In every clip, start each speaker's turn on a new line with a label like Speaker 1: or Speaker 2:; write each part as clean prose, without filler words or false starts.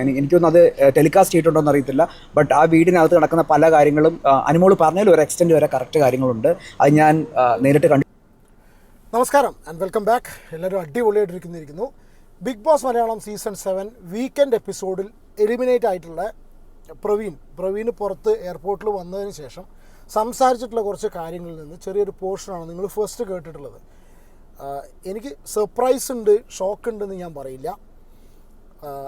Speaker 1: എനിക്കൊന്നും അത് ടെലികാസ്റ്റ് ചെയ്തിട്ടുണ്ടോ എന്ന് അറിയത്തില്ല. ബട്ട് ആ വീടിനകത്ത് നടക്കുന്ന പല കാര്യങ്ങളും അനുമോൾ പറഞ്ഞതിൽ ഒരു എക്സ്റ്റെൻറ്റ് വരെ കറക്റ്റ് കാര്യങ്ങളുണ്ട്. അത് ഞാൻ നേരിട്ട് കണ്ടു.
Speaker 2: നമസ്കാരം ആൻഡ് വെൽക്കം ബാക്ക്. എല്ലാവരും അടിപൊളിയായിട്ടിരിക്കുന്നു. Big Boss Malayalam season 7 weekend എപ്പിസോഡിൽ എലിമിനേറ്റ് ആയിട്ടുള്ള പ്രവീൺ പുറത്ത് എയർപോർട്ടിൽ വന്നതിന് ശേഷം സംസാരിച്ചിട്ടുള്ള കുറച്ച് കാര്യങ്ങളിൽ നിന്ന് ചെറിയൊരു പോർഷനാണ് നിങ്ങൾ ഫസ്റ്റ് കേട്ടിട്ടുള്ളത്. എനിക്ക് സർപ്രൈസ് ഉണ്ട്, ഷോക്ക് ഉണ്ടെന്ന് ഞാൻ പറയില്ല.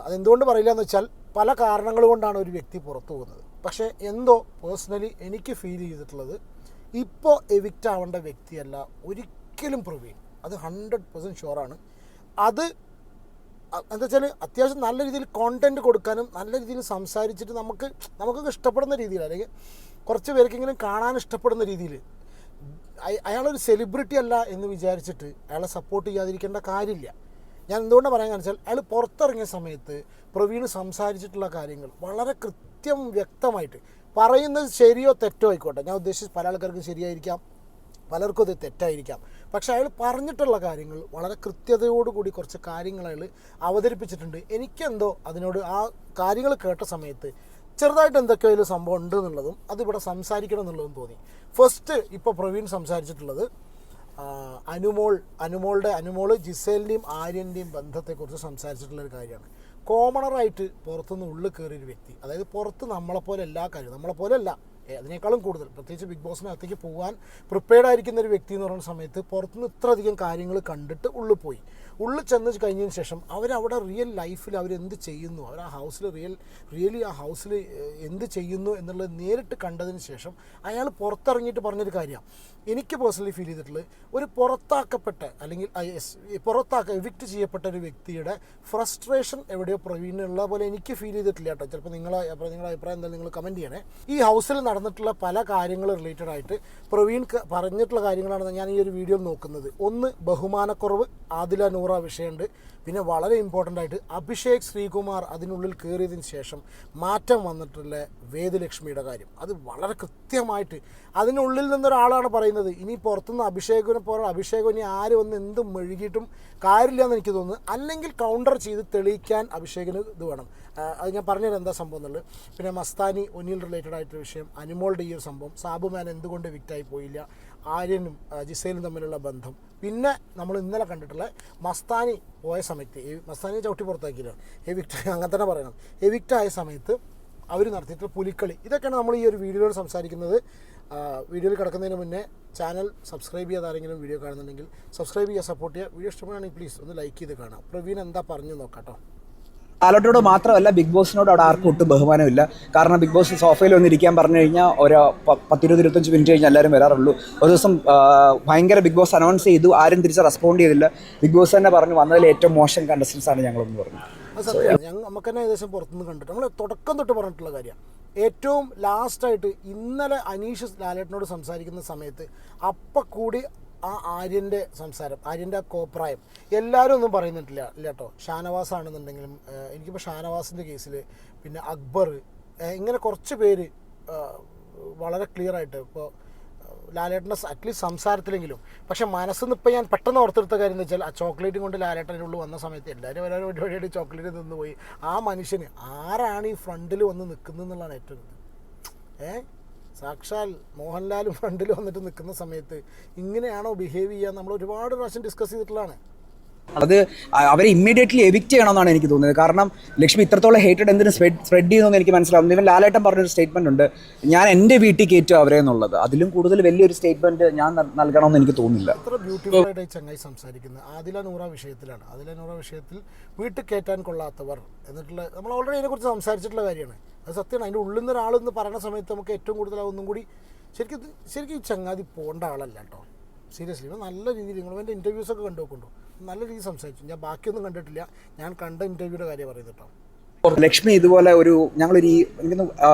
Speaker 2: അതെന്തുകൊണ്ട് പറയില്ല എന്ന് വെച്ചാൽ പല കാരണങ്ങൾ കൊണ്ടാണ് ഒരു വ്യക്തി പുറത്തു പോകുന്നത്. പക്ഷേ എന്തോ പേഴ്സണലി എനിക്ക് ഫീൽ ചെയ്തിട്ടുള്ളത് ഇപ്പോൾ എവിക്റ്റ് ആവേണ്ട വ്യക്തിയല്ല ഒരിക്കലും പ്രവീൺ. അത് 100% ഷുവറാണ്. അത് എന്താ വെച്ചാൽ അത്യാവശ്യം നല്ല രീതിയിൽ കോണ്ടൻറ്റ് കൊടുക്കാനും നല്ല രീതിയിൽ സംസാരിച്ചിട്ട് നമുക്കൊക്കെ ഇഷ്ടപ്പെടുന്ന രീതിയിൽ, അല്ലെങ്കിൽ കുറച്ച് പേർക്കെങ്കിലും കാണാൻ ഇഷ്ടപ്പെടുന്ന രീതിയിൽ, അയാളൊരു സെലിബ്രിറ്റി അല്ല എന്ന് വിചാരിച്ചിട്ട് അയാളെ സപ്പോർട്ട് ചെയ്യാതിരിക്കേണ്ട കാര്യമില്ല. ഞാൻ എന്തുകൊണ്ടാണ് പറയാൻ വെച്ചാൽ അയാൾ പുറത്തിറങ്ങിയ സമയത്ത് പ്രവീൺ സംസാരിച്ചിട്ടുള്ള കാര്യങ്ങൾ വളരെ വ്യക്തമായിട്ട് പറയുന്നത് ശരിയോ തെറ്റോ ആയിക്കോട്ടെ. ഞാൻ ഉദ്ദേശിച്ച് പല ആൾക്കാർക്കും ശരിയായിരിക്കാം, പലർക്കും അത് തെറ്റായിരിക്കാം. പക്ഷേ അയാൾ പറഞ്ഞിട്ടുള്ള കാര്യങ്ങൾ വളരെ കൃത്യതയോടുകൂടി കുറച്ച് കാര്യങ്ങൾ അയാൾ അവതരിപ്പിച്ചിട്ടുണ്ട്. എനിക്കെന്തോ അതിനോട് ആ കാര്യങ്ങൾ കേട്ട സമയത്ത് ചെറുതായിട്ട് എന്തൊക്കെയോ അതിൽ സംഭവം ഉണ്ട് എന്നുള്ളതും അതിവിടെ സംസാരിക്കണം എന്നുള്ളതും തോന്നി. ഫസ്റ്റ് ഇപ്പോൾ പ്രവീൺ സംസാരിച്ചിട്ടുള്ളത് അനുമോൾ ജിസേലിൻ്റെയും ആര്യൻ്റെയും ബന്ധത്തെക്കുറിച്ച് സംസാരിച്ചിട്ടുള്ളൊരു കാര്യമാണ്. കോമണറായിട്ട് പുറത്തുനിന്ന് ഉള്ളിൽ കയറിയൊരു വ്യക്തി, അതായത് പുറത്ത് നമ്മളെപ്പോലെ എല്ലാ കാര്യവും, നമ്മളെപ്പോലെ അല്ല, അതിനേക്കാളും കൂടുതൽ, പ്രത്യേകിച്ച് ബിഗ് ബോസിനകത്തേക്ക് പോകാൻ പ്രിപ്പയർഡ് ആയിരിക്കുന്ന ഒരു വ്യക്തി എന്ന് പറയുന്ന സമയത്ത് പുറത്തുനിന്ന് ഇത്രയധികം കാര്യങ്ങൾ കണ്ടിട്ട് ഉള്ളിൽ ചെന്ന് കഴിഞ്ഞതിന് ശേഷം അവരവിടെ റിയൽ ലൈഫിൽ അവരെന്ത് ചെയ്യുന്നു, അവർ ആ ഹൗസിൽ റിയലി ആ ഹൗസിൽ എന്ത് ചെയ്യുന്നു എന്നുള്ളത് നേരിട്ട് കണ്ടതിന് ശേഷം അയാൾ പുറത്തിറങ്ങിയിട്ട് പറഞ്ഞൊരു കാര്യമാണ് എനിക്ക് പേഴ്സണലി ഫീൽ ചെയ്തിട്ടുള്ളത്. ഒരു പുറത്താക്കപ്പെട്ട അല്ലെങ്കിൽ എവിക്റ്റ് ചെയ്യപ്പെട്ട ഒരു വ്യക്തിയുടെ ഫ്രസ്ട്രേഷൻ എവിടെയോ പ്രവീണിനുള്ള പോലെ എനിക്ക് ഫീൽ ചെയ്തിട്ടില്ല കേട്ടോ. ചിലപ്പോൾ നിങ്ങളുടെ അഭിപ്രായം എന്തായാലും നിങ്ങൾ കമൻറ്റ് ചെയ്യണേ. ഈ ഹൗസിൽ നടന്നിട്ടുള്ള പല കാര്യങ്ങൾ റിലേറ്റഡ് ആയിട്ട് പ്രവീൺ പറഞ്ഞിട്ടുള്ള കാര്യങ്ങളാണ് ഞാൻ ഈ ഒരു വീഡിയോയിൽ നോക്കുന്നത്. ഒന്ന്, ബഹുമാനക്കുറവ്, ആദില നൂറ വിഷയമുണ്ട്. പിന്നെ വളരെ ഇമ്പോർട്ടൻ്റ് ആയിട്ട് അഭിഷേക് ശ്രീകുമാർ അതിനുള്ളിൽ കയറിയതിന് ശേഷം മാറ്റം വന്നിട്ടുള്ള വേദലക്ഷ്മിയുടെ കാര്യം. അത് വളരെ കൃത്യമായിട്ട് അതിനുള്ളിൽ നിന്നൊരാളാണ് പറയുന്നത്. ഇനി പുറത്തുനിന്ന് അഭിഷേകം ഇനി ആര് വന്ന് എന്ത് മെഴുകിയിട്ടും കാര്യമില്ല എന്ന് എനിക്ക് തോന്നുന്നു. അല്ലെങ്കിൽ കൗണ്ടർ ചെയ്ത് തെളിയിക്കാൻ അഭിഷേകിന് ഇത് വേണം. അത് ഞാൻ പറഞ്ഞത് എന്താ സംഭവം എന്നുള്ളത്. പിന്നെ മസ്താനി ഒനിൽ റിലേറ്റഡ് ആയിട്ടൊരു വിഷയം, അനുമോളുടെ ഈ ഒരു സംഭവം, സാബുമാൻ എന്തുകൊണ്ട് വിക്റ്റായി പോയില്ല, ആര്യനും ജിസേലും തമ്മിലുള്ള ബന്ധം. പിന്നെ നമ്മൾ ഇന്നലെ കണ്ടിട്ടുള്ള മസ്താനി പോയ സമയത്ത്, മസ്താനിയെ ചവിട്ടി പുറത്താക്കിയില്ല, അങ്ങനെ തന്നെ പറയണം, എവിക്റ്റ് ആയ സമയത്ത് അവർ നടത്തിയിട്ടുള്ള പുലിക്കളി, ഇതൊക്കെയാണ് നമ്മൾ ഈ ഒരു വീഡിയോയിൽ സംസാരിക്കുന്നത്. വീഡിയോയിൽ കിടക്കുന്നതിന് മുന്നേ ചാനൽ സബ്സ്ക്രൈബ് ചെയ്യാതെ ആരെങ്കിലും വീഡിയോ കാണുന്നുണ്ടെങ്കിൽ സബ്സ്ക്രൈബ് ചെയ്യുക, സപ്പോർട്ട് ചെയ്യുക. വീഡിയോ ഇഷ്ടപ്പെടുകയാണെങ്കിൽ പ്ലീസ് ഒന്ന് ലൈക്ക് ചെയ്ത് കാണാം. പ്രവീൺ എന്താ പറഞ്ഞു നോക്കാം കേട്ടോ.
Speaker 1: ലാലേട്ടനോട് മാത്രമല്ല ബിഗ് ബോസിനോട് അവിടെ ആർക്കും ഒട്ടും ബഹുമാനമില്ല. കാരണം ബിഗ് ബോസ് സോഫയിൽ വന്നിരിക്കാൻ പറഞ്ഞു കഴിഞ്ഞാൽ ഒരു 10-20-25 മിനിറ്റ് കഴിഞ്ഞാൽ എല്ലാവരും വരാറുള്ളൂ. ഒരു ദിവസം ഭയങ്കര ബിഗ് ബോസ് അനൗൺസ് ചെയ്തു, ആരും തിരിച്ച് റെസ്പോണ്ട് ചെയ്തില്ല. ബിഗ് ബോസ് തന്നെ പറഞ്ഞു വന്നതിൽ ഏറ്റവും മോശം കണ്ടസ്റ്റൻസ് ആണ് ഞങ്ങളെന്ന് പറഞ്ഞു.
Speaker 2: അത് സത്യം, നമുക്ക് തന്നെ ഏകദേശം പുറത്തുനിന്ന് കണ്ടിട്ട് നമ്മൾ തുടക്കം തൊട്ട് പറഞ്ഞിട്ടുള്ള കാര്യമാണ്. ഏറ്റവും ലാസ്റ്റായിട്ട് ഇന്നലെ അനീഷ് ലാലേട്ടനോട് സംസാരിക്കുന്ന സമയത്ത് അപ്പം കൂടി ആ ആര്യൻ്റെ സംസാരം, ആര്യൻ്റെ കോപ്രായം എല്ലാവരും ഒന്നും പറയുന്നിട്ടില്ല കേട്ടോ. ഷാനവാസ് ആണെന്നുണ്ടെങ്കിലും, എനിക്കിപ്പോൾ ഷാനവാസിൻ്റെ കേസിൽ, പിന്നെ അക്ബർ, ഇങ്ങനെ കുറച്ച് പേര് വളരെ ക്ലിയറായിട്ട് ഇപ്പോൾ ലാലേട്ടൻ്റെ അറ്റ്ലീസ്റ്റ് സംസാരത്തിലെങ്കിലും. പക്ഷേ മനസ്സിൽ ഇപ്പോൾ ഞാൻ പെട്ടെന്ന് ഓർത്തെടുത്ത കാര്യം എന്ന് വെച്ചാൽ ആ ചോക്ലേറ്റും കൊണ്ട് ലാലേട്ടനുള്ളിൽ വന്ന സമയത്ത് എല്ലാവരും പരിപാടിയായിട്ട് ചോക്ലേറ്റ് നിന്ന് പോയി. ആ മനുഷ്യന് ആരാണ് ഈ ഫ്രണ്ടിൽ വന്ന് നിൽക്കുന്നത് എന്നുള്ളതാണ് ഏറ്റവും സാക്ഷാൽ മോഹൻലാലും ഫ്രണ്ടിൽ വന്നിട്ട് നിൽക്കുന്ന സമയത്ത് ഇങ്ങനെയാണോ ബിഹേവ് ചെയ്യുക, നമ്മൾ ഒരുപാട് പ്രാവശ്യം ഡിസ്കസ് ചെയ്തിട്ടുള്ളതാണ്.
Speaker 1: അത് അവരെ ഇമ്മീഡിയറ്റ്ലി എവിക്റ്റ് ചെയ്യണമെന്നാണ് എനിക്ക് തോന്നുന്നത്. കാരണം ലക്ഷ്മി ഇത്രത്തോളം ഹേറ്റഡ് എന്തിനും സ്പ്രെഡ് ചെയ്യുന്നതെന്ന് എനിക്ക് മനസ്സിലാവുന്നു. ഇവൻ ലാലേട്ടൻ പറഞ്ഞൊരു സ്റ്റേറ്റ്മെൻ്റ് ഉണ്ട്, ഞാൻ എൻ്റെ വീട്ടിൽ കയറ്റും അവരെ എന്നുള്ളത്. അതിലും കൂടുതൽ വലിയൊരു സ്റ്റേറ്റ്മെൻറ്റ് ഞാൻ നൽകണമെന്ന് എനിക്ക് തോന്നുന്നില്ല.
Speaker 2: അത്ര ബ്യൂട്ടിഫുൾ ആയിട്ട് ചങ്ങായി സംസാരിക്കുന്നത് ആദില നൂറ വിഷയത്തിലാണ്. ആദില നൂറ വിഷയത്തിൽ വീട്ടിൽ കയറ്റാൻ കൊള്ളാത്തവർ എന്നിട്ടുള്ള, നമ്മൾ ഓൾറെഡി അതിനെക്കുറിച്ച് സംസാരിച്ചിട്ടുള്ള കാര്യമാണ്. അത് സത്യമാണ്. അതിൻ്റെ ഉള്ളിൽ നിന്ന് ഒരാളെന്ന് പറയുന്ന സമയത്ത് നമുക്ക് ഏറ്റവും കൂടുതൽ ഒന്നും കൂടി ശരിക്കും ഈ ചങ്ങാതി പോകേണ്ട ആളല്ല കേട്ടോ. സീരിയസ്ലി നല്ല രീതിയിൽ നിങ്ങൾ എൻ്റെ ഇൻ്റർവ്യൂസൊക്കെ കണ്ടുപോക്കുണ്ടോ, നല്ല രീതിയിൽ സംസാരിച്ചു. ഞാൻ ബാക്കിയൊന്നും കണ്ടിട്ടില്ല, ഞാൻ കണ്ട ഇൻ്റർവ്യൂയുടെ കാര്യം പറയുന്നത് കേട്ടോ.
Speaker 1: ലക്ഷ്മി ഇതുപോലെ ഞങ്ങളൊരു എനിക്കൊന്ന്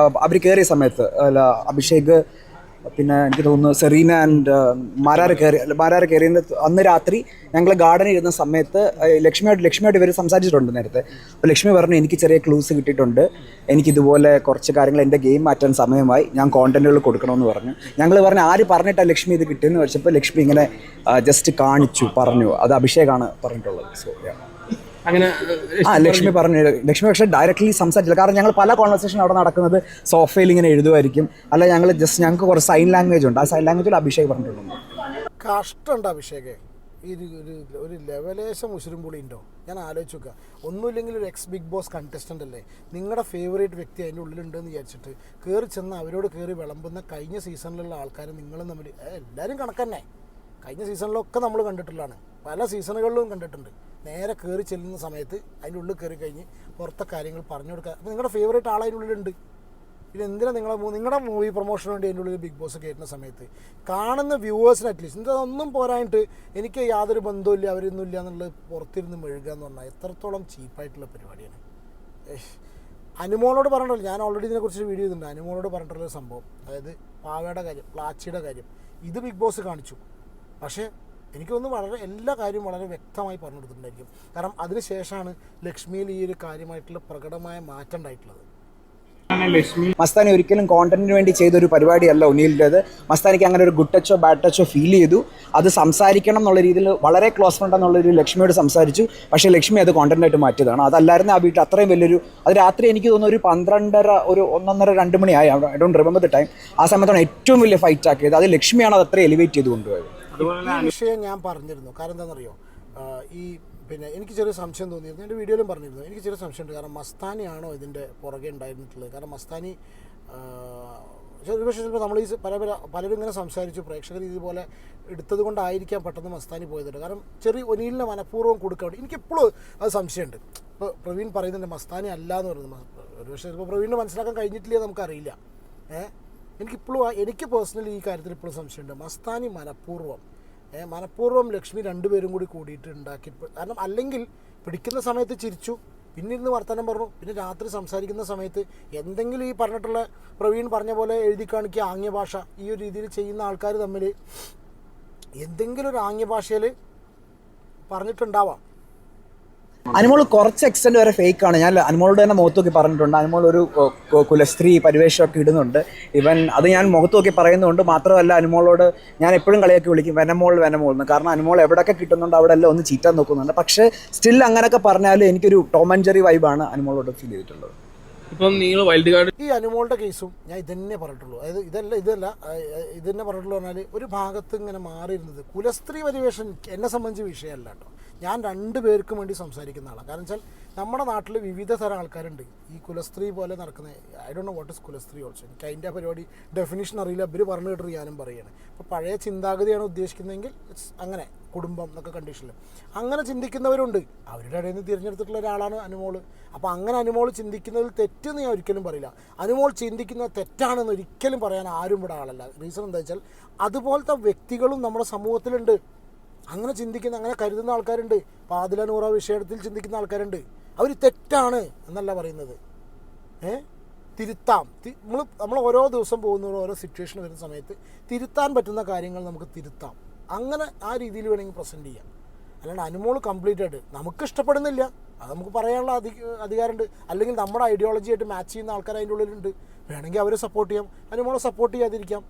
Speaker 1: അവർ കയറിയ സമയത്ത് അഭിഷേക്, പിന്നെ എനിക്ക് തോന്നുന്നു സെറീന ആൻഡ് മാരാർ കയറിയ അന്ന് രാത്രി ഞങ്ങൾ ഗാർഡനിൽ ഇരുന്ന സമയത്ത് ലക്ഷ്മിയോട് ഇവർ സംസാരിച്ചിട്ടുണ്ട് നേരത്തെ. അപ്പോൾ ലക്ഷ്മി പറഞ്ഞു എനിക്ക് ചെറിയ ക്ലൂസ് കിട്ടിയിട്ടുണ്ട്, എനിക്കിതുപോലെ കുറച്ച് കാര്യങ്ങൾ എൻ്റെ ഗെയിം മാറ്റാൻ സമയമായി, ഞാൻ കോണ്ടന്റുകൾ കൊടുക്കണമെന്ന് പറഞ്ഞു. ഞങ്ങൾ പറഞ്ഞു ആര് പറഞ്ഞിട്ടാണ് ലക്ഷ്മി ഇത് കിട്ടിയെന്ന് വെച്ചപ്പോൾ ലക്ഷ്മി ഇങ്ങനെ ജസ്റ്റ് പറഞ്ഞു അത് അഭിഷേകാണ് പറഞ്ഞിട്ടുള്ളത്. സോ
Speaker 3: അങ്ങനെ
Speaker 1: ലക്ഷ്മി പറഞ്ഞു. ലക്ഷ്മി പക്ഷേ ഡയറക്റ്റ്ലി സംസാരിച്ചില്ല. കാരണം ഞങ്ങൾ പല കോൺവെർസേഷൻ അവിടെ നടക്കുന്നത് സോഫയിൽ ഇങ്ങനെ എഴുതുമായിരിക്കും, അല്ല ഞങ്ങൾ ജസ്റ്റ് ഞങ്ങൾക്ക് കുറച്ച് സൈൻ ലാംഗ്വേജ് ഉണ്ട്, ആ സൈൻ ലാംഗ്വേജിൽ അഭിഷേക് പറഞ്ഞിട്ടുണ്ട്.
Speaker 2: കഷ്ടമുണ്ട് അഭിഷേകെ, ഈ ഒരു ലെവലേശം ഉശുരുംപുളി ഉണ്ടോ? ഞാൻ ആലോചിച്ച് നോക്കുക. ഒന്നുമില്ലെങ്കിൽ ഒരു എക്സ് ബിഗ് ബോസ് കണ്ടസ്റ്റൻ്റ് അല്ലേ, നിങ്ങളുടെ ഫേവറേറ്റ് വ്യക്തി അതിൻ്റെ ഉള്ളിലുണ്ടെന്ന് വിചാരിച്ചിട്ട് കയറി ചെന്ന് അവരോട് കയറി വിളമ്പുന്ന കഴിഞ്ഞ സീസണിലുള്ള ആൾക്കാരും നിങ്ങളും തമ്മിൽ എല്ലാവരും കണക്കന്നെ. കഴിഞ്ഞ സീസണിലൊക്കെ നമ്മൾ കണ്ടിട്ടുള്ളതാണ്, പല സീസണുകളിലും കണ്ടിട്ടുണ്ട്. നേരെ കയറി ചെല്ലുന്ന സമയത്ത് അതിൻ്റെ ഉള്ളിൽ കയറി കഴിഞ്ഞ് പുറത്തെ കാര്യങ്ങൾ പറഞ്ഞു കൊടുക്കുക. അപ്പോൾ നിങ്ങളുടെ ഫേവറേറ്റ് ആൾ അതിൻ്റെ ഉള്ളിലുണ്ട്. പിന്നെ എന്തിനാണ് നിങ്ങളുടെ മൂവി പ്രൊമോഷന് വേണ്ടി അതിൻ്റെ ഉള്ളിൽ ബിഗ് ബോസ് കയറ്റുന്ന സമയത്ത് കാണുന്ന വ്യൂവേഴ്സിന് അറ്റ്ലീസ്റ്റ് ഇതൊന്നും പോരായിട്ട് എനിക്ക് യാതൊരു ബന്ധമില്ല അവരൊന്നുമില്ല എന്നുള്ളത് പുറത്തിരുന്ന് മെഴുകുക എന്ന് പറഞ്ഞാൽ എത്രത്തോളം ചീപ്പായിട്ടുള്ള പരിപാടിയാണ്. അനുമോളോട് പറഞ്ഞിട്ടില്ല, ഞാൻ ഓൾറെഡി ഇതിനെക്കുറിച്ച് വീഡിയോ ചെയ്തിട്ടുണ്ട്. അനുമോളോട് പറഞ്ഞിട്ടുള്ള സംഭവം, അതായത് പാവയുടെ കാര്യം, പ്ലാച്ചിയുടെ കാര്യം, ഇത് ബിഗ് ബോസ് കാണിച്ചു. പക്ഷേ എനിക്കൊന്ന് വളരെ എല്ലാ കാര്യവും വളരെ വ്യക്തമായി പറഞ്ഞു കൊടുത്തിട്ടുണ്ടായിരിക്കും. കാരണം അതിനുശേഷമാണ് ലക്ഷ്മിയിൽ ഈ ഒരു കാര്യമായിട്ടുള്ള പ്രകടമായ മാറ്റം ഉണ്ടായിട്ടുള്ളത്.
Speaker 1: മസ്താനി ഒരിക്കലും കോണ്ടന്റിന് വേണ്ടി ചെയ്തൊരു പരിപാടിയല്ല ഒനിയിൻ്റേത്. മസ്താനിക്ക് അങ്ങനെ ഒരു ഗുഡ് ടച്ചോ ബാഡ് ടച്ചോ ഫീൽ ചെയ്തു. അത് സംസാരിക്കണം എന്നുള്ള രീതിയിൽ വളരെ ക്ലോസ് ഫ്രണ്ട് എന്നുള്ളൊരു ലക്ഷ്മിയോട് സംസാരിച്ചു. പക്ഷേ ലക്ഷ്മി അത് കോണ്ടന്റായിട്ട് മാറ്റിയതാണ്. അതല്ലായിരുന്നു ആ വീട്ടിൽ അത്രയും വലിയൊരു, അത് രാത്രി എനിക്ക് തോന്നുന്നു ഒരു 12:30 ഒരു 1:30 2 മണിയായി, I don't remember the time. ആ സമയത്താണ് ഏറ്റവും വലിയ ഫൈറ്റ് ആക്കിയത്. അത് ലക്ഷ്മിയാണ് അത് അത്ര എലിവേറ്റ് ചെയ്ത് കൊണ്ടുപോയത്.
Speaker 2: ഈ വിഷയം ഞാൻ പറഞ്ഞിരുന്നു. കാരണം എന്താണെന്നറിയോ, പിന്നെ എനിക്ക് ചെറിയ സംശയം തോന്നിയിരുന്നു, എൻ്റെ വീഡിയോയിലും പറഞ്ഞിരുന്നു. എനിക്ക് ചെറിയ സംശയമുണ്ട്. കാരണം മസ്താനിയാണോ ഇതിൻ്റെ പുറകെ ഉണ്ടായിരുന്നിട്ടുള്ളത്? കാരണം മസ്താനി പക്ഷേ ചിലപ്പോൾ നമ്മൾ ഈ പലരും ഇങ്ങനെ സംസാരിച്ചു, പ്രേക്ഷകർ ഇതുപോലെ എടുത്തത് കൊണ്ടായിരിക്കാം പെട്ടെന്ന് മസ്താനി പോയതുണ്ട്. കാരണം ചെറിയ ഒനിയിലിനെ മനഃപൂർവ്വം കൊടുക്കാൻ വേണ്ടി എനിക്കെപ്പോഴും അത് സംശയമുണ്ട്. ഇപ്പോൾ പ്രവീൺ പറയുന്നുണ്ട് മസ്താനി അല്ല എന്ന് പറയുന്നത്. ഒരു പക്ഷേ ഇപ്പോൾ പ്രവീണിന് മനസ്സിലാക്കാൻ കഴിഞ്ഞിട്ടില്ല, നമുക്കറിയില്ല. എനിക്ക് പേഴ്സണലി ഈ കാര്യത്തിൽ ഇപ്പോഴും സംശയമുണ്ട്. മസ്താനി മനഃപൂർവ്വം ലക്ഷ്മി രണ്ടുപേരും കൂടി കൂടിയിട്ട് ഉണ്ടാക്കി. കാരണം അല്ലെങ്കിൽ പിടിക്കുന്ന സമയത്ത് ചിരിച്ചു, പിന്നെ ഇരുന്ന് വർത്തമാനം പറഞ്ഞു, പിന്നെ രാത്രി സംസാരിക്കുന്ന സമയത്ത് എന്തെങ്കിലും ഈ പറഞ്ഞിട്ടുള്ള പ്രവീൺ പറഞ്ഞ പോലെ എഴുതി കാണിക്കുക ആംഗ്യഭാഷ ഈ ഒരു രീതിയിൽ ചെയ്യുന്ന ആൾക്കാർ തമ്മിൽ എന്തെങ്കിലും ഒരു ആംഗ്യഭാഷയിൽ പറഞ്ഞിട്ടുണ്ടാവാം.
Speaker 1: അനുമോൾ കുറച്ച് എക്സ്റ്റെൻറ്റ് വരെ ഫേക്കാണ്. ഞാൻ അനുമോളോട് തന്നെ മുഖത്ത് നോക്കി പറഞ്ഞിട്ടുണ്ട്. അനുമോൾ ഒരു കുലസ്ത്രീ പരിവേഷമൊക്കെ ഇടുന്നുണ്ട്. ഇവൻ അത് ഞാൻ മുഖത്ത് നോക്കി പറയുന്നുണ്ട്. മാത്രമല്ല അനുമോളോട് ഞാൻ എപ്പോഴും കളിയൊക്കെ വിളിക്കും വെനമോൾ എന്ന്. കാരണം അനുമോൾ എവിടെയൊക്കെ കിട്ടുന്നുണ്ട് അവിടെ എല്ലാം ഒന്ന് ചീറ്റാൻ നോക്കുന്നുണ്ട്. പക്ഷേ സ്റ്റിൽ അങ്ങനെയൊക്കെ പറഞ്ഞാൽ എനിക്കൊരു ടോം ആൻഡ് ജെറി വൈബാണ് അനുമോളോട് ഫീൽ ചെയ്തിട്ടുള്ളത്.
Speaker 3: ഇപ്പം നിങ്ങൾ വൈൽഡ് കാർഡ്
Speaker 2: ഈ അനുമോളുടെ കേസും ഞാൻ ഇതന്നെ പറഞ്ഞിട്ടുള്ളൂ. അതായത് ഇതന്നെ പറഞ്ഞിട്ടുള്ളൂ പറഞ്ഞാൽ ഒരു ഭാഗത്ത് ഇങ്ങനെ മാറിയിരുന്നത് കുലസ്ത്രീ പരിവേഷം എന്നെ സംബന്ധിച്ച് വിഷയമല്ല കേട്ടോ. ഞാൻ രണ്ടു പേർക്കും വേണ്ടി സംസാരിക്കുന്ന ആളാണ്. കാരണം വെച്ചാൽ നമ്മുടെ നാട്ടിൽ വിവിധ തരം ആൾക്കാരുണ്ട് ഈ കുലസ്ത്രീ പോലെ നടക്കുന്ന. I don't know what is കുലസ്ത്രീ ഓൾസോ. എനിക്ക് അതിൻ്റെ പരിപാടി ഡെഫിനിഷൻ അറിയില്ല. ഇവർ പറഞ്ഞു കേട്ടൊരു ഞാനും പറയുകയാണ്. അപ്പോൾ പഴയ ചിന്താഗതിയാണ് ഉദ്ദേശിക്കുന്നതെങ്കിൽ അങ്ങനെ കുടുംബം എന്നൊക്കെ കണ്ടീഷനിൽ അങ്ങനെ ചിന്തിക്കുന്നവരുണ്ട്. അവരുടെ ഇടയിൽ നിന്ന് തിരഞ്ഞെടുത്തിട്ടുള്ള ഒരാളാണ് അനുമോള്. അപ്പോൾ അങ്ങനെ അനുമോൾ ചിന്തിക്കുന്നതിൽ തെറ്റെന്ന് ഞാൻ ഒരിക്കലും പറയില്ല. അനുമോൾ ചിന്തിക്കുന്നത് തെറ്റാണെന്ന് ഒരിക്കലും പറയാൻ ആരും ഇവിടെ ആളല്ല. റീസൺ എന്താ വെച്ചാൽ അതുപോലത്തെ വ്യക്തികളും നമ്മുടെ സമൂഹത്തിലുണ്ട്. അങ്ങനെ ചിന്തിക്കുന്ന അങ്ങനെ കരുതുന്ന ആൾക്കാരുണ്ട്. പാതില നൂറ വിഷയത്തിൽ ചിന്തിക്കുന്ന ആൾക്കാരുണ്ട്. അവർ തെറ്റാണ് എന്നല്ല പറയുന്നത്. തിരുത്താം. നമ്മൾ ഓരോ ദിവസം പോകുന്നതോ ഓരോ സിറ്റുവേഷൻ വരുന്ന സമയത്ത് തിരുത്താൻ പറ്റുന്ന കാര്യങ്ങൾ നമുക്ക് തിരുത്താം. അങ്ങനെ ആ രീതിയിൽ വേണമെങ്കിൽ പ്രസൻറ്റ് ചെയ്യാം. അല്ലാണ്ട് അനുമോൾ കംപ്ലീറ്റ് ആയിട്ട് നമുക്ക് ഇഷ്ടപ്പെടുന്നില്ല, അത് നമുക്ക് പറയാനുള്ള അധികാരമുണ്ട്. അല്ലെങ്കിൽ നമ്മുടെ ഐഡിയോളജി ആയിട്ട് മാച്ച് ചെയ്യുന്ന ആൾക്കാർ അതിൻ്റെ ഉള്ളിലുണ്ട്. വേണമെങ്കിൽ അവരെ സപ്പോർട്ട് ചെയ്യാം, അനുമോളെ സപ്പോർട്ട് ചെയ്യാതിരിക്കാം.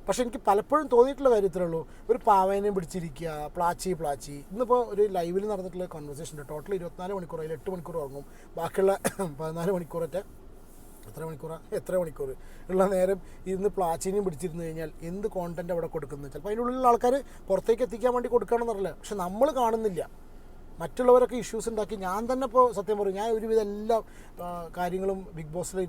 Speaker 2: പക്ഷേ എനിക്ക് പലപ്പോഴും തോന്നിയിട്ടുള്ള കാര്യത്തിലുള്ളൂ, ഒരു പാവേനെയും പിടിച്ചിരിക്കുക, പ്ലാച്ചി. ഇന്നിപ്പോൾ ഒരു ലൈവിൽ നടന്നിട്ടുള്ള കോൺവെർസേഷൻ ഉണ്ട്. ടോട്ടൽ 24 മണിക്കൂർ, അതിൽ 8 മണിക്കൂർ ഉറങ്ങും. ബാക്കിയുള്ള 14 മണിക്കൂറൊക്കെ എത്ര മണിക്കൂർ ഉള്ള നേരം ഇരുന്ന് പ്ലാച്ചിനെയും പിടിച്ചിരുന്നു കഴിഞ്ഞാൽ എന്ത് കോണ്ടന്റ് അവിടെ കൊടുക്കുന്നത്? ചിലപ്പോൾ അതിനുള്ളിലുള്ള ആൾക്കാർ പുറത്തേക്ക് എത്തിക്കാൻ വേണ്ടി കൊടുക്കുകയാണെന്നറിയില്ല. പക്ഷെ നമ്മൾ കാണുന്നില്ല. മറ്റുള്ളവരൊക്കെ ഇഷ്യൂസ് ഉണ്ടാക്കി. ഞാൻ തന്നെ ഇപ്പോൾ സത്യം പറയും, ഞാൻ ഒരുവിധം എല്ലാ കാര്യങ്ങളും ബിഗ് ബോസിൽ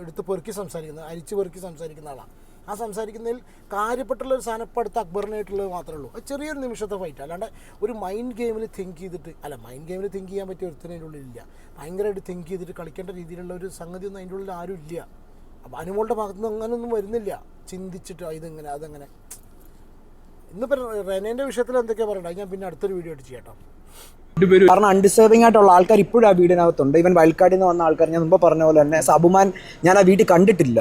Speaker 2: എടുത്ത് പെറുക്കി സംസാരിക്കുന്നത്, അരിച്ച് പെറുക്കി സംസാരിക്കുന്ന ആളാണ്. ആ സംസാരിക്കുന്നതിൽ കാര്യപ്പെട്ടുള്ളൊരു സാധനം ഇപ്പോൾ അടുത്ത അക്ബറിനായിട്ടുള്ളത് മാത്രമേ ഉള്ളൂ. അത് ചെറിയൊരു നിമിഷത്തെ ഫൈറ്റ്. അല്ലാണ്ട് ഒരു മൈൻഡ് ഗെയിമിൽ തിങ്ക് ചെയ്തിട്ട് മൈൻഡ് ഗെയിമിൽ തിങ്ക് ചെയ്യാൻ പറ്റിയ ഒരുത്തനും അതിൻ്റെ ഉള്ളിലില്ല. ഭയങ്കരമായിട്ട് തിങ്ക് ചെയ്തിട്ട് കളിക്കേണ്ട രീതിയിലുള്ള ഒരു സംഗതിയൊന്നും അതിൻ്റെ ഉള്ളിൽ ആരും ഇല്ല. അപ്പോൾ അനുമോളുടെ ഭാഗത്തുനിന്ന് അങ്ങനെയൊന്നും വരുന്നില്ല. ചിന്തിച്ചിട്ട് ഇതെങ്ങനെ അതങ്ങനെ. ഇന്നിപ്പോൾ റെനേൻ്റെ വിഷയത്തിൽ എന്തൊക്കെയാണ് പറയണ്ടത് ഞാൻ പിന്നെ അടുത്തൊരു വീഡിയോ ആയിട്ട് ചെയ്യാം.
Speaker 1: കാരണം അൺഡിസേർവിംഗ് ആയിട്ടുള്ള ആൾക്കാർ ഇപ്പോഴും ആ വീടിനകത്തുണ്ട്. ഇവൻ വൈൽഡ് കാർഡിൽ നിന്ന് വന്ന ആൾക്കാർ ഞാൻ മുമ്പ് പറഞ്ഞ പോലെ തന്നെ സബുമാൻ ഞാൻ ആ വീട്ടിൽ കണ്ടിട്ടില്ല.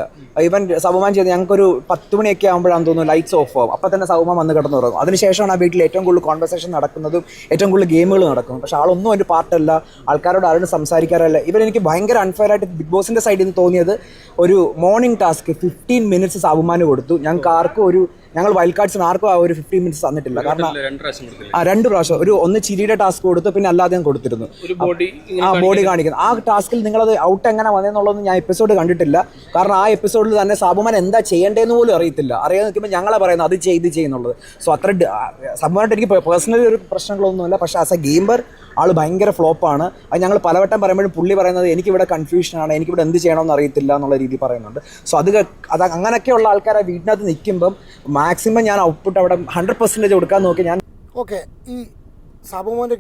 Speaker 1: ഇവൻ സബുമാൻ ചെയ്ത് ഞങ്ങൾക്കൊരു 10 മണിയൊക്കെ ആകുമ്പോഴാണെന്ന് തോന്നുന്നു ലൈറ്റ്സ് ഓഫ് ആവും. അപ്പോൾ തന്നെ സബുമാൻ വന്ന് കിടന്നു തുടങ്ങും. അതിനുശേഷമാണ് ആ വീട്ടിൽ ഏറ്റവും കൂടുതൽ കോൺവെർസേഷൻ നടക്കുന്നതും ഏറ്റവും കൂടുതൽ ഗെയിമുകൾ നടക്കും. പക്ഷേ ആളൊന്നും ഒരു പാർട്ടല്ല, ആൾക്കാരോട് ആരോടും സംസാരിക്കാറല്ല. എനിക്ക് ഭയങ്കര അൺഫെയർ ആയിട്ട് ബിഗ് ബോസിൻ്റെ സൈഡിൽ നിന്ന് തോന്നിയത് ഒരു മോർണിംഗ് ടാസ്ക് 15 മിനിറ്റ്സ് സബുമാന് കൊടുത്തു. ഞങ്ങൾക്ക് ആർക്കും ഞങ്ങൾ വൈൽഡ് കാർഡ്സിന് ആർക്കും ആ ഒരു 15 മിനിറ്റ്സ് തന്നിട്ടില്ല. കാരണം 2 പ്രാവശ്യം ഒന്ന് ചിരിയുടെ ടാസ്ക് കൊടുത്തു, പിന്നെ അല്ലാതെയും കൊടുത്തിരുന്നു. ബോഡി കാണിക്കുന്നത് ആ ടാസ്കിൽ നിങ്ങളത് ഔട്ട് എങ്ങനെ വന്നതെന്നുള്ളതൊന്നും ഞാൻ എപ്പിസോഡ് കണ്ടിട്ടില്ല. കാരണം ആ എപ്പിസോഡിൽ തന്നെ സാബുമാൻ എന്താ ചെയ്യേണ്ടതെന്ന് പോലും അറിയത്തില്ല. അറിയാതെ നിൽക്കുമ്പോൾ ഞങ്ങളെ പറയുന്നത് അത് ചെയ്ത് ചെയ്യുന്നുള്ളത്. സോ അത്ര സാബുമാനായിട്ട് എനിക്ക് പേഴ്സണലി ഒരു പ്രശ്നങ്ങളൊന്നുമില്ല. പക്ഷേ ആസ് എ ഗെയിമർ ആൾ ഭയങ്കര ഫ്ലോപ്പാണ്. അത് ഞങ്ങൾ പലവട്ടം പറയുമ്പോഴും പുള്ളി പറയുന്നത് എനിക്കിവിടെ കൺഫ്യൂഷനാണ്, എനിക്കിവിടെ എന്ത് ചെയ്യണമെന്ന് അറിയത്തില്ല എന്നുള്ള രീതി പറയുന്നുണ്ട്. സോ അത് അങ്ങനെയൊക്കെയുള്ള ആൾക്കാരെ വീട്ടിനകത്ത് നിൽക്കുമ്പം മാക്സിമം ഞാൻ ഔട്ട്പുട്ട് അവിടെ 100% കൊടുക്കാൻ നോക്കി. ഞാൻ
Speaker 2: ഓക്കെ, ഈ സാബുമാൻ്റെ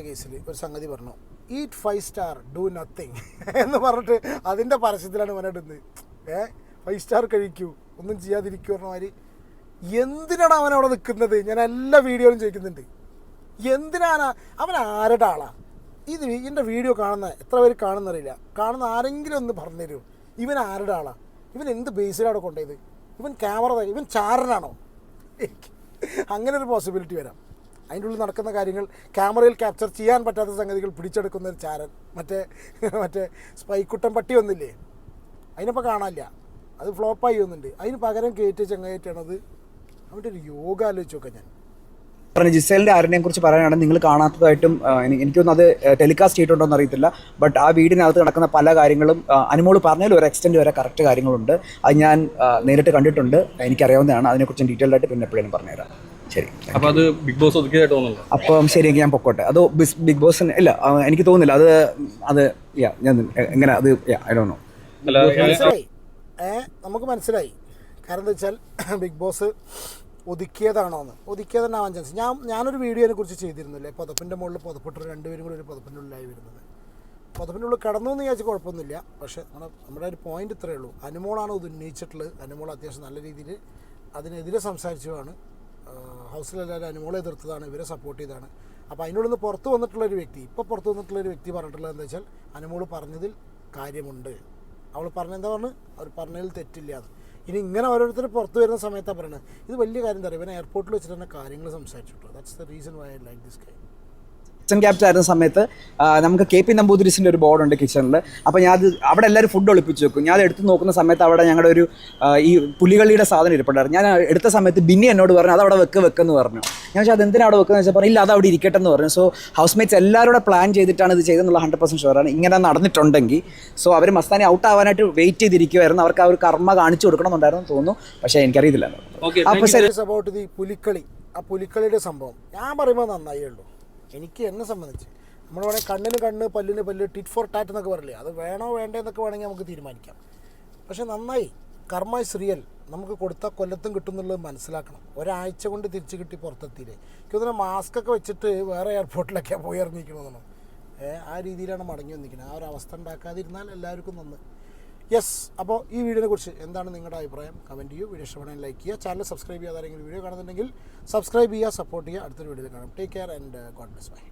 Speaker 2: കേസിൽ ഒരു സംഗതി പറഞ്ഞു, ഈറ്റ് 5 സ്റ്റാർ ഡു നത്തിങ് എന്ന് പറഞ്ഞിട്ട് അതിൻ്റെ പരസ്യത്തിലാണ് അവനിടുന്നത്. 5 സ്റ്റാർ കഴിക്കൂ, ഒന്നും ചെയ്യാതിരിക്കൂ പറഞ്ഞ മാതിരി. എന്തിനാണ് അവൻ അവിടെ നിൽക്കുന്നത്? ഞാൻ എല്ലാ വീഡിയോയിലും ചോദിക്കുന്നുണ്ട്, എന്തിനാണ് അവൻ? ആരുടെ ആളാണ് ഇത്? ഇതിൻ്റെ വീഡിയോ കാണുന്ന എത്ര പേര് കാണുന്നറിയില്ല. കാണുന്ന ആരെങ്കിലും ഒന്ന് പറഞ്ഞു തരുമോ, ഇവൻ ആരുടെ ആളാണ്? ഇവൻ എന്ത് ബേസിലാണ് കൊണ്ടുപോയത്? ഇവൻ ഇവൻ ചാരനാണോ? അങ്ങനെ ഒരു പോസിബിലിറ്റി വരാം. അതിൻ്റെ ഉള്ളിൽ നടക്കുന്ന കാര്യങ്ങൾ ക്യാമറയിൽ ക്യാപ്ചർ ചെയ്യാൻ പറ്റാത്ത സംഗതികൾ പിടിച്ചെടുക്കുന്ന ഒരു ചാരൻ. മറ്റേ സ്പൈക്കുട്ടൻ പട്ടി വന്നില്ലേ, അതിനിപ്പോൾ കാണാനില്ല, അത് ഫ്ലോപ്പായി വന്നിട്ടുണ്ട്. അതിന് പകരം ചങ്ങായിട്ടാണത്. അവൻ്റെ ഒരു യോഗ ആലോചിച്ച് നോക്കാം. ഞാൻ
Speaker 1: ജിസേലിൻ്റെ ആരനെ കുറിച്ച് പറയാനാണെങ്കിൽ നിങ്ങൾ കാണാത്തതായിട്ടും എനിക്കൊന്നും അത് ടെലികാസ്റ്റ് ചെയ്തിട്ടുണ്ടോ എന്ന് അറിയത്തില്ല. ബട്ട് ആ വീടിനകത്ത് നടക്കുന്ന പല കാര്യങ്ങളും അനുമോള് പറഞ്ഞതിൽ ഒരു എക്സ്റ്റെൻറ്റ് വരെ കറക്റ്റ് കാര്യങ്ങളുണ്ട്. അത് ഞാൻ നേരിട്ട് കണ്ടിട്ടുണ്ട്, എനിക്കറിയാവുന്നതാണ്. അതിനെക്കുറിച്ച് ഡീറ്റെയിൽഡ് ആയിട്ട് പിന്നെ എപ്പോഴും പറഞ്ഞുതരാം. ശരി,
Speaker 3: അപ്പോൾ അത് ബിഗ് ബോസ് ഒതുക്കിയതായിട്ട് തോന്നുന്നു.
Speaker 1: അപ്പം ശരിയെങ്കിൽ ഞാൻ പൊക്കോട്ടെ. അത് ബിഗ് ബോസിന് ഇല്ല, എനിക്ക് തോന്നുന്നില്ല അത് ഞാൻ എങ്ങനെ അത് ഐ ഡോണ്ട് നോ.
Speaker 2: മനസ്സിലായി, നമുക്ക് മനസ്സിലായി. കാരണം എന്താ വെച്ചാൽ ബിഗ് ബോസ് ഒതുക്കിയതെന്നാവാൻ ചാൻസ്. ഞാനൊരു വീഡിയോനെ കുറിച്ച് ചെയ്തിരുന്നില്ലേ, പുതപ്പിൻ്റെ മുകളിൽ പുതപ്പിട്ട് 2 പേരും കൂടി ഒരു പുതപ്പിൻ്റെ ഉള്ളിലായി വരുന്നത്. പുതപ്പിൻ്റെ ഉള്ളിൽ കിടന്നു എന്ന് വിചാരിച്ച് കുഴപ്പമൊന്നുമില്ല. പക്ഷേ നമ്മുടെ ഒരു പോയിന്റ് ഇത്രയേ ഉള്ളൂ. അനുമോളാണ് ഇത് ഉന്നയിച്ചിട്ടുള്ളത്. അനുമോൾ അത്യാവശ്യം നല്ല രീതിയിൽ അതിനെതിരെ സംസാരിച്ചതാണ്. ഹൗസിലെല്ലാവരും അനുമോളെ എതിർത്തതാണ്, ഇവരെ സപ്പോർട്ട് ചെയ്തതാണ്. അപ്പോൾ അതിനുള്ളിൽ നിന്ന് പുറത്ത് വന്നിട്ടുള്ളൊരു വ്യക്തി പറഞ്ഞിട്ടുള്ളത് എന്താ വെച്ചാൽ അനുമോൾ പറഞ്ഞതിൽ കാര്യമുണ്ട്. അവൾ പറഞ്ഞെന്താ പറഞ്ഞു, അവർ പറഞ്ഞതിൽ തെറ്റില്ല എന്ന്. ഇനി ഇങ്ങനെ ഓരോരുത്തർ പുറത്ത് വരുന്ന സമയത്താണ് പറയുന്നത്. ഇത് വലിയ കാര്യം എന്താ പറയുക, ഇവനെ എയർപോർട്ടിൽ വെച്ചിട്ട് തന്നെ കാര്യങ്ങൾ സംസാരിച്ചിട്ടു. That's the reason why I like this guy.
Speaker 1: Kitchen captain ആയിരുന്ന സമയത്ത് നമുക്ക് KP നമ്പൂതിരിസിൻ്റെ ഒരു ബോർഡുണ്ട് കിച്ചണിൽ. അപ്പോൾ ഞാൻ അവിടെ എല്ലാവരും ഫുഡ് ഒളിപ്പിച്ച് വെക്കും. ഞാൻ എടുത്ത് നോക്കുന്ന സമയത്ത് അവിടെ ഞങ്ങളുടെ ഒരു ഈ പുലികളിയുടെ സാധനം ഇരിപ്പുണ്ടായിരുന്നു. ഞാൻ എടുത്ത സമയത്ത് ബിന്നി എന്നോട് പറഞ്ഞു അത് അവിടെ വെക്കെന്ന് പറഞ്ഞു. ഞാൻ വെച്ചാൽ അതെന്തിനാണ് അവിടെ വെക്കുന്നത് വെച്ചാൽ ഇല്ല അത് അവിടെ ഇരിക്കട്ടെ എന്ന് പറഞ്ഞു. സോ ഹൗസ് മേറ്റ്സ് എല്ലാവരും കൂടെ പ്ലാൻ ചെയ്തിട്ടാണ് ഇത് ചെയ്തെന്നുള്ള 100% ഷുവറാണ്. ഇങ്ങനെ നടന്നിട്ടുണ്ടെങ്കിൽ സോ അവർ മസ്താനി ഔട്ട് ആവാനായിട്ട് വെയിറ്റ് ചെയ്തിരിക്കുമായിരുന്നു. അവർക്ക് ആ ഒരു കർമ്മ കാണിച്ചു കൊടുക്കണമെന്നുണ്ടായിരുന്നു തോന്നുന്നു. പക്ഷേ എനിക്കറിയത്തില്ല. അപ്പോൾ ശരി,
Speaker 2: അബൌട്ട് ദി പുലിക്കളി, ആ പുലിക്കളിയുടെ സംഭവം ഞാൻ പറയുമ്പോൾ നന്നായേ ഉള്ളൂ. എനിക്ക് എന്നെ സംബന്ധിച്ച് നമ്മൾ വേണമെങ്കിൽ കണ്ണിന് കണ്ണ് പല്ലിന് പല്ല് ടിറ്റ് ഫോർ ടാറ്റ് എന്നൊക്കെ പറയില്ലേ, അത് വേണോ വേണ്ടതെന്നൊക്കെ വേണമെങ്കിൽ നമുക്ക് തീരുമാനിക്കാം. പക്ഷേ നന്നായി, കർമ്മ ഇസ് റിയൽ. നമുക്ക് കൊടുത്ത കൊല്ലത്തും കിട്ടും എന്നുള്ളത് മനസ്സിലാക്കണം. ഒരാഴ്ച കൊണ്ട് തിരിച്ച് കിട്ടി പുറത്തെത്തിയില്ലേ. എനിക്കൊന്നും മാസ്കൊക്കെ വെച്ചിട്ട് വേറെ എയർപോർട്ടിലൊക്കെയാണ് പോയി ഇറങ്ങിയിരിക്കണമെന്നാണ്. ആ രീതിയിലാണ് മടങ്ങി വന്നിരിക്കുന്നത്. ആ ഒരു അവസ്ഥ ഉണ്ടാക്കാതിരുന്നാൽ എല്ലാവർക്കും നന്ന്. യെസ്, അപ്പോൾ ഈ വീഡിയോനെ കുറിച്ച് എന്താണ് നിങ്ങളുടെ അഭിപ്രായം? കമൻറ്റ് ചെയ്യൂ. വീഡിയോ ഇഷ്ടപ്പെടാൻ ലൈക്ക് ചെയ്യുക. ചാനൽ സബ്സ്ക്രൈബ് ചെയ്യാതെ ആരെങ്കിലും വീഡിയോ കാണുന്നുണ്ടെങ്കിൽ സബ്സ്ക്രൈബ് ചെയ്യുക, സപ്പോർട്ട് ചെയ്യുക. അടുത്തൊരു വീഡിയോയിൽ കാണാം. Take care and God bless. By.